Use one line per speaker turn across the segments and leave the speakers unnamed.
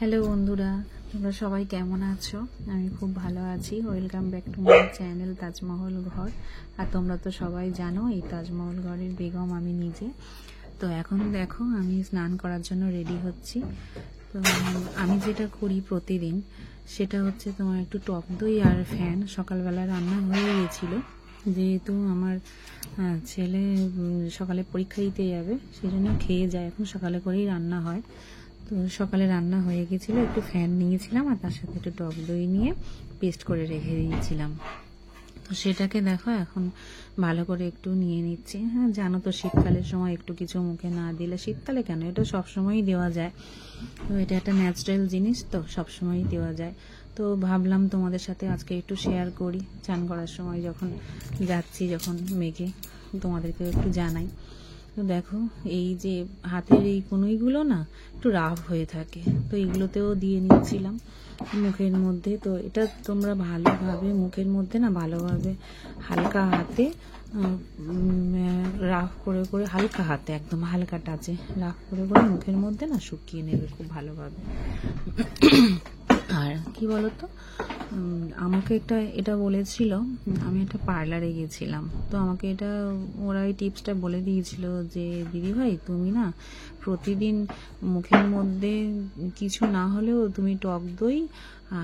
Hello বন্ধুরা, তোমরা সবাই কেমন আছো? আমি খুব ভালো আছি। Welcome back to my channel Taj Mahal ঘর। আর তোমরা তো সবাই জানো এই তাজমহল ঘরের বেগম আমি নিজে। তো এখন দেখো আমি স্নান করার জন্য রেডি হচ্ছি। তো আমি যেটা করি প্রতিদিন সেটা হচ্ছে তোমার একটু টক দই আর ফ্যান। সকালবেলা রান্না হয়ে গিয়েছিল, যেহেতু আমার ছেলে সকালে পরীক্ষা দিতে যাবে সেই জন্য খেয়ে যায়, এখন সকালে করেই রান্না হয়। তো সকালে রান্না হয়ে গেছিলো, একটু ফ্যান নিয়েছিলাম আর তার সাথে একটু টক দই নিয়ে পেস্ট করে রেখে দিয়েছিলাম। তো সেটাকে দেখো এখন ভালো করে একটু নিয়ে নিচ্ছি। হ্যাঁ, জানো তো শীতকালের সময় একটু কিছু মুখে না দিলে, শীতকালে কেন, এটা সবসময়ই দেওয়া যায়। তো এটা একটা ন্যাচারাল জিনিস, তো সবসময়ই দেওয়া যায়। তো ভাবলাম তোমাদের সাথে আজকে একটু শেয়ার করি। চান করার সময় যখন যাচ্ছি, যখন মেঘে, তোমাদেরকে একটু জানাই। তো দেখো এই যে হাতের এই কনুইগুলো না একটু রাফ হয়ে থাকে, তো এগুলোতেও দিয়ে নিচ্ছিলাম মুখের মধ্যে। তো এটা তোমরা ভালোভাবে মুখের মধ্যে না ভালোভাবে হালকা হাতে রাফ করে করে, হালকা হাতে একদম হালকা টাচে রাফ করে করে মুখের মধ্যে না শুকিয়ে নেবে খুব ভালোভাবে। আর কি বলতো, আমাকে এটা বলেছিল, আমি একটা পার্লারে গেছিলাম, তো আমাকে ওরা এই টিপসটা বলে দিয়েছিল যে দিদি ভাই তুমি না প্রতিদিন মুখের মধ্যে কিছু না হলেও তুমি টক দই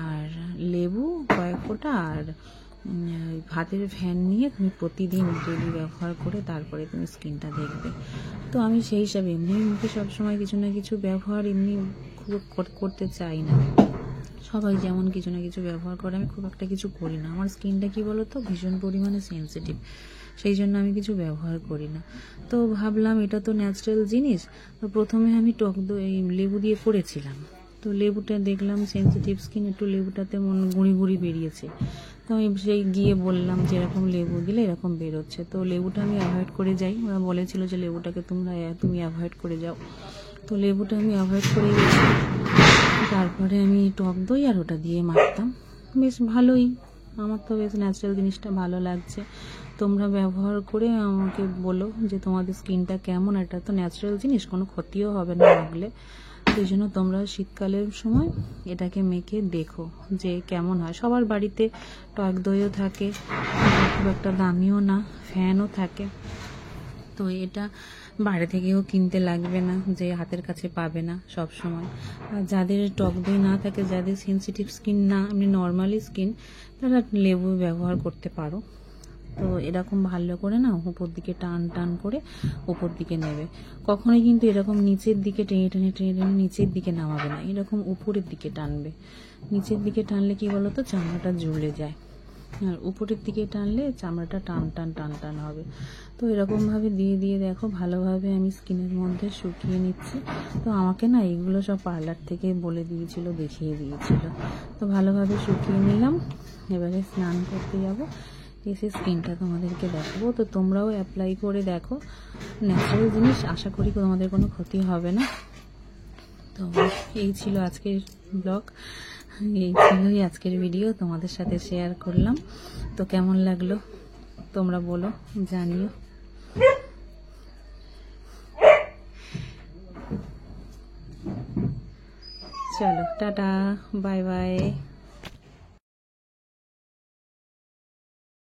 আর লেবু কয়েক ফোঁটা আর হাতের ফ্যান নিয়ে তুমি প্রতিদিন ডেলি ব্যবহার করে তারপরে তুমি স্কিনটা দেখবে। তো আমি সেই হিসাবে এমনি মুখে সবসময় কিছু না কিছু ব্যবহার এমনি খুব করতে চাই না। সবাই যেমন কিছু না কিছু ব্যবহার করে, আমি খুব একটা কিছু করি না। আমার স্কিনটা কি বলতো ভীষণ পরিমাণে সেন্সিটিভ, সেই জন্য আমি কিছু ব্যবহার করি না। তো ভাবলাম এটা তো ন্যাচারাল জিনিস, তো প্রথমে আমি টক দই লেবু দিয়ে করেছিলাম। তো লেবুটা দেখলাম সেন্সিটিভ স্কিন, একটু লেবুটাতে গুঁড়ি গুঁড়ি বেরিয়েছে। তো আমি সেই গিয়ে বললাম যে এরকম লেবু দিলে এরকম বেরোচ্ছে, তো লেবুটা আমি অ্যাভয়েড করে যাই। ওরা বলেছিল যে লেবুটাকে তুমি অ্যাভয়েড করে যাও, তো লেবুটা আমি অ্যাভয়েড করে গেছি। তারপরে আমি টক দই আর ওটা দিয়ে মাখতাম, বেশ ভালোই। আমার তো বেশ ন্যাচারাল জিনিসটা ভালো লাগছে। তোমরা ব্যবহার করে আমাকে বলো যে তোমাদের স্কিনটা কেমন। এটা তো ন্যাচারাল জিনিস, কোনো ক্ষতিও হবে না মাখলে। সেই জন্য তোমরা শীতকালের সময় এটাকে মেখে দেখো যে কেমন হয়। সবার বাড়িতে টক দইও থাকে, খুব একটা দামিও না, ফ্যানও থাকে। তো এটা বাইরে থেকেও কিনতে লাগবে না, যে হাতের কাছে পাবে না সব সময়। আর যাদের টক দই না থাকে, যাদের সেন্সিটিভ স্কিন না, এমনি নর্মালি স্কিন, তারা লেবু ব্যবহার করতে পারো। তো এরকম ভালো করে না উপর দিকে টান টান করে উপর দিকে নেবে। কখনোই কিন্তু এরকম নিচের দিকে টেনে টেনে টেনে টেনে নিচের দিকে নামাবে না, এরকম উপরের দিকে টানবে। নিচের দিকে টানলে কি বলতো চামড়াটা ঝুলে যায়, আর উপরের দিকে টানলে চামড়াটা টান টান টান টান হবে। তো এরকমভাবে দিয়ে দিয়ে দেখো ভালোভাবে আমি স্কিনের মধ্যে শুকিয়ে নিচ্ছি। তো আমাকে না এগুলো সব পার্লার থেকে বলে দিয়েছিল, দেখিয়ে দিয়েছিল। তো ভালোভাবে শুকিয়ে নিলাম, এবারে স্নান করতে যাবো, এসে স্কিনটা তোমাদেরকে দেখাবো। তো তোমরাও অ্যাপ্লাই করে দেখো, ন্যাচারাল জিনিস, আশা করি তোমাদের কোনো ক্ষতি হবে না। তো এই ছিল আজকের ব্লগ, এই ছিলই আজকের ভিডিও, তোমাদের সাথে শেয়ার করলাম। তো কেমন লাগলো তোমরা বলো, জানিও। চলো টাটা, বাই বাই।